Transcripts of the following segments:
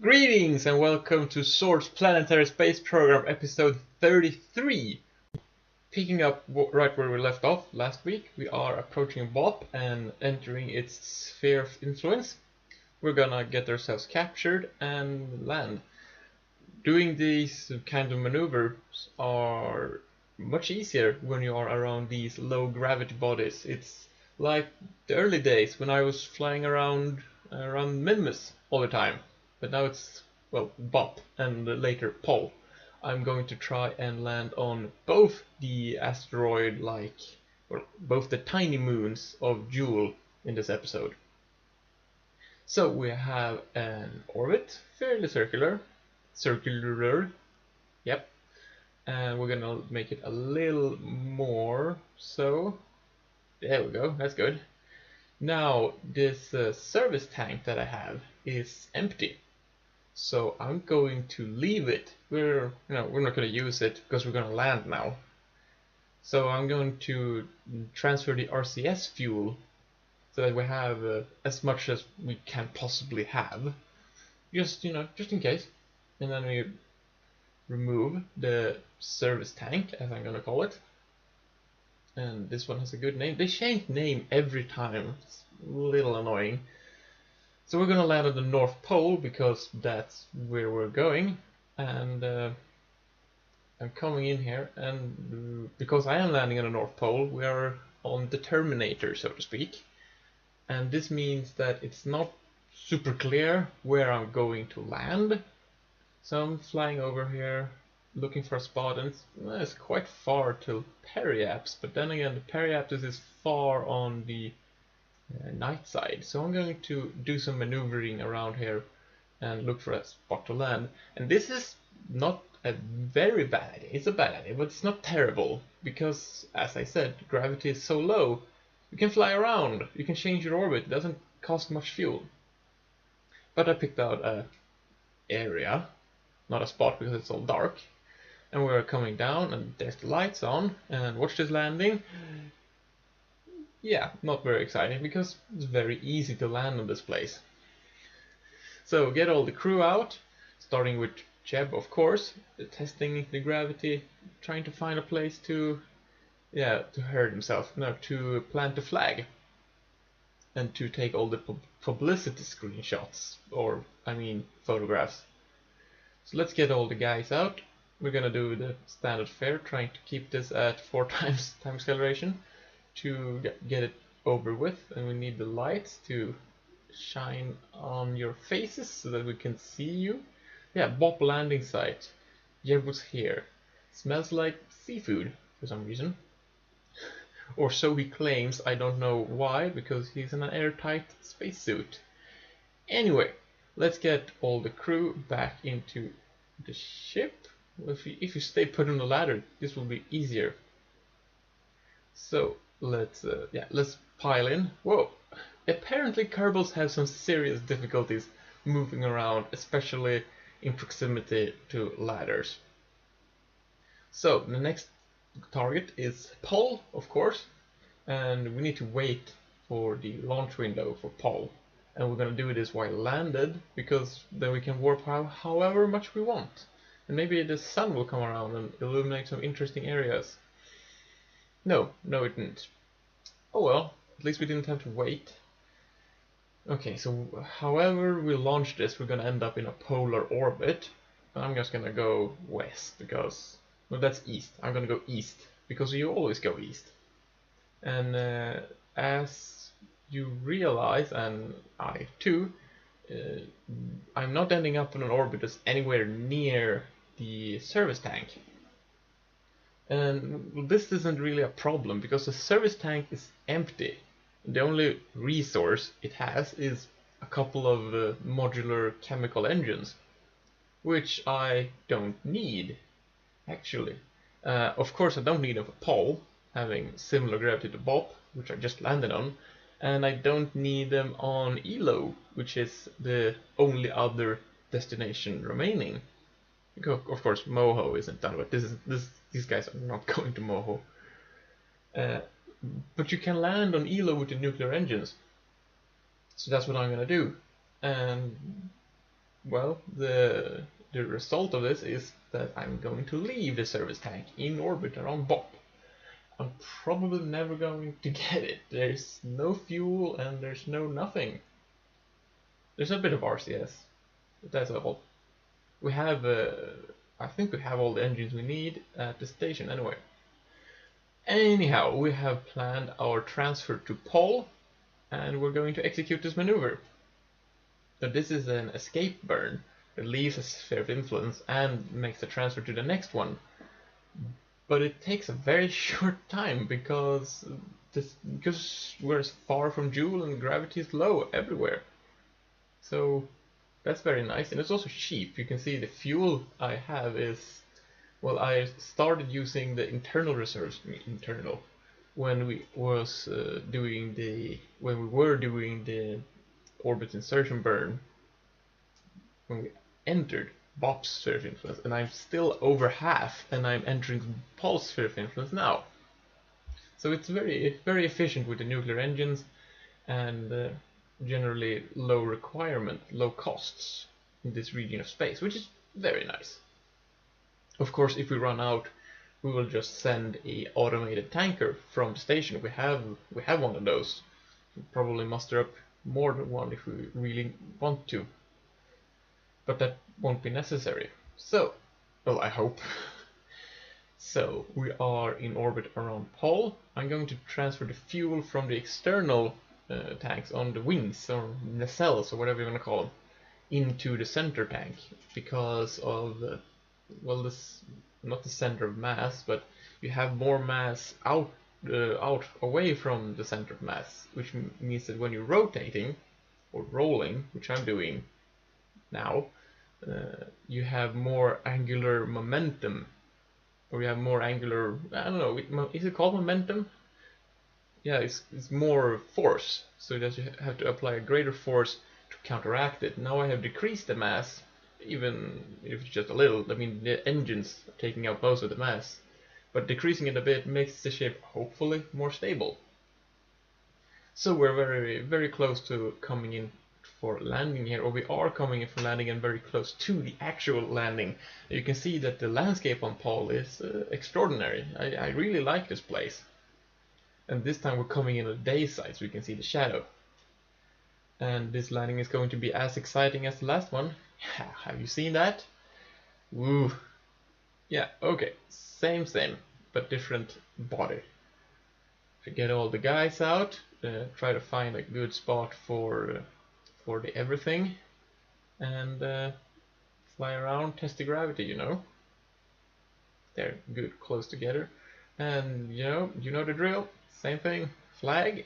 Greetings and welcome to Zord's Planetary Space Program episode 33. Picking up right where we left off last week, we are approaching Bop and entering its sphere of influence. We're gonna get ourselves captured and land. Doing these kind of maneuvers are much easier when you are around these low gravity bodies. It's like the early days when I was flying around Minmus all the time. But now it's, well, Bop and later Pol. I'm going to try and land on both the asteroid-like, or both the tiny moons of Jool in this episode. So we have an orbit, fairly circular, yep, and we're gonna make it a little more so. There we go, that's good. Now this service tank that I have is empty. So I'm going to leave it. We're not going to use it because we're going to land now. So I'm going to transfer the RCS fuel so that we have as much as we can possibly have. Just in case. And then we remove the service tank, as I'm going to call it. And this one has a good name. They change name every time. It's a little annoying. So we're gonna land at the North Pole because that's where we're going, and I'm coming in here, and because I am landing on the North Pole, we are on the Terminator, so to speak, and this means that it's not super clear where I'm going to land. So I'm flying over here, looking for a spot, and it's quite far to Periapps, but then again, the Periapps is far on the night side, so I'm going to do some maneuvering around here and look for a spot to land. And this is not a very bad idea. It's a bad idea, but it's not terrible because, as I said, gravity is so low. You can fly around, you can change your orbit, it doesn't cost much fuel. But I picked out a area, not a spot because it's all dark, and we're coming down and there's the lights on, and watch this landing. Yeah, not very exciting because it's very easy to land on this place. So get all the crew out, starting with Jeb, of course, testing the gravity, trying to find a place to herd himself, no, to plant the flag, and to take all the publicity screenshots, or I mean photographs. So let's get all the guys out. We're gonna do the standard fare, trying to keep this at 4 times time acceleration to get it over with, and we need the lights to shine on your faces so that we can see you. Yeah, Bop landing site. Jeb was here. Smells like seafood for some reason. Or so he claims, I don't know why, because he's in an airtight spacesuit. Anyway, let's get all the crew back into the ship. If you stay put on the ladder, this will be easier. So let's pile in. Whoa! Apparently Kerbals have some serious difficulties moving around, especially in proximity to ladders. So the next target is Pol, of course, and we need to wait for the launch window for Pol. And we're gonna do this while landed, because then we can warp however much we want. And maybe the sun will come around and illuminate some interesting areas. No, it didn't. Oh well, at least we didn't have to wait. Okay, so however we launch this, we're gonna end up in a polar orbit. I'm just gonna go west because, well, that's east. I'm gonna go east because you always go east. And as you realize, and I too, I'm not ending up in an orbit that's anywhere near the service tank. And this isn't really a problem because the service tank is empty. The only resource it has is a couple of modular chemical engines, which I don't need, actually. Of course I don't need them for Pol, having similar gravity to Bop, which I just landed on, and I don't need them on Elo, which is the only other destination remaining. Of course, Moho isn't done, but these guys are not going to Moho. But you can land on Elo with the nuclear engines. So that's what I'm gonna do. And well, the result of this is that I'm going to leave the service tank in orbit around Bop. I'm probably never going to get it. There's no fuel and there's no nothing. There's a bit of RCS, but that's all. We have, I think we have all the engines we need at the station anyway. Anyhow, we have planned our transfer to Pol, and we're going to execute this maneuver. So this is an escape burn that leaves a sphere of influence and makes the transfer to the next one. But it takes a very short time because we're as far from Jool and gravity is low everywhere. So that's very nice, and it's also cheap. You can see the fuel I have is, well, I started using the internal reserves, when we were doing the orbit insertion burn, when we entered Bop's sphere of influence, and I'm still over half, and I'm entering Pol's sphere of influence now. So it's very, very efficient with the nuclear engines, and generally low requirement, low costs in this region of space, which is very nice. Of course, if we run out, we will just send a automated tanker from the station. We have one of those. We'll probably muster up more than one if we really want to, but that won't be necessary. So, well, I hope. So we are in orbit around Pol. I'm going to transfer the fuel from the external tanks on the wings, or nacelles, or whatever you want to call them, into the center tank because of well, this, not the center of mass, but you have more mass out away from the center of mass, which means that when you're rotating or rolling, which I'm doing now, you have more angular momentum, or you have more angular, I don't know, is it called momentum? Yeah, it's more force, so that you have to apply a greater force to counteract it. Now I have decreased the mass, even if it's just a little. I mean, the engines are taking out most of the mass, but decreasing it a bit makes the ship hopefully more stable. So we're very, very close to coming in for landing here, or we are coming in for landing and very close to the actual landing. You can see that the landscape on Pol is extraordinary. I really like this place. And this time we're coming in at day side, so we can see the shadow. And this landing is going to be as exciting as the last one. Have you seen that? Woo! Yeah, okay, same, but different body. Get all the guys out, try to find a good spot for the everything, and fly around, test the gravity, you know. They're good, close together, and you know the drill. Same thing, flag,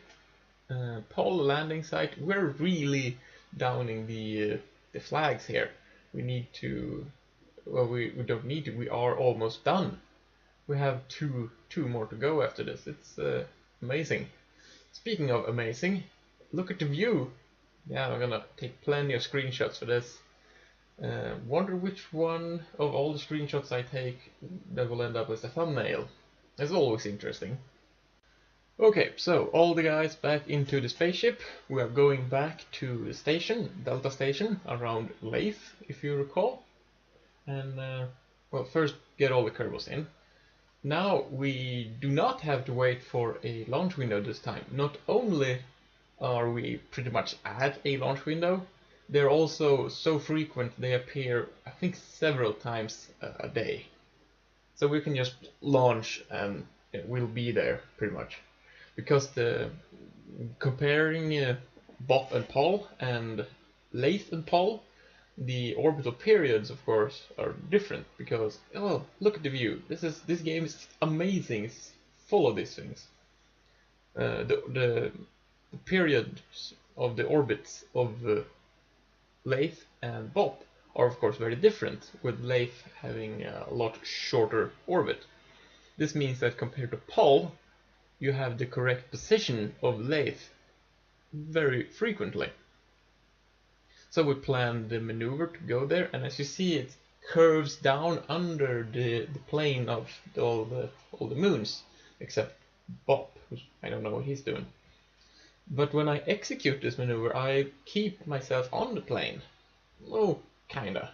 Pol landing site. We're really downing the flags here. We need to, well, we don't need to. We are almost done. We have two more to go after this. It's amazing. Speaking of amazing, look at the view. Yeah, I'm gonna take plenty of screenshots for this. Wonder which one of all the screenshots I take that will end up as a thumbnail. It's always interesting. Okay, so all the guys back into the spaceship. We are going back to the station, Delta Station, around Leith, if you recall. And, well, first get all the kerbals in. Now we do not have to wait for a launch window this time. Not only are we pretty much at a launch window, they're also so frequent they appear, I think, several times a day. So we can just launch and we'll be there pretty much. Because comparing Bop and Pol and Leith and Pol, the orbital periods, of course, are different. Because, oh, look at the view. This game is amazing. It's full of these things. The periods of the orbits of Leith and Bop are, of course, very different, with Leith having a lot shorter orbit. This means that compared to Pol, you have the correct position of Leith very frequently. So we planned the maneuver to go there, and as you see, it curves down under the plane of all the moons, except Bop, which I don't know what he's doing. But when I execute this maneuver, I keep myself on the plane. Oh, kinda.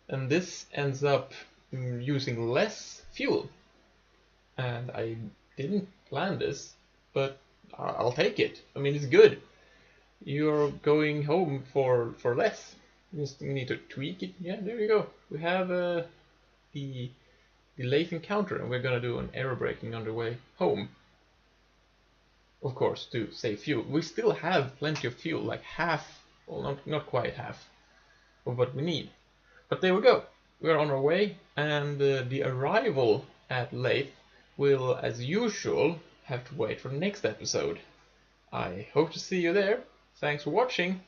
And this ends up using less fuel. And I didn't plan this, but I'll take it. I mean, it's good. You're going home for less. You just need to tweak it. Yeah, there you go. We have the lathe encounter, and we're gonna do an aero braking on the way home. Of course, to save fuel. We still have plenty of fuel, like half, well, not quite half of what we need. But there we go. We're on our way, and the arrival at Lathe will, as usual, have to wait for the next episode. I hope to see you there. Thanks for watching.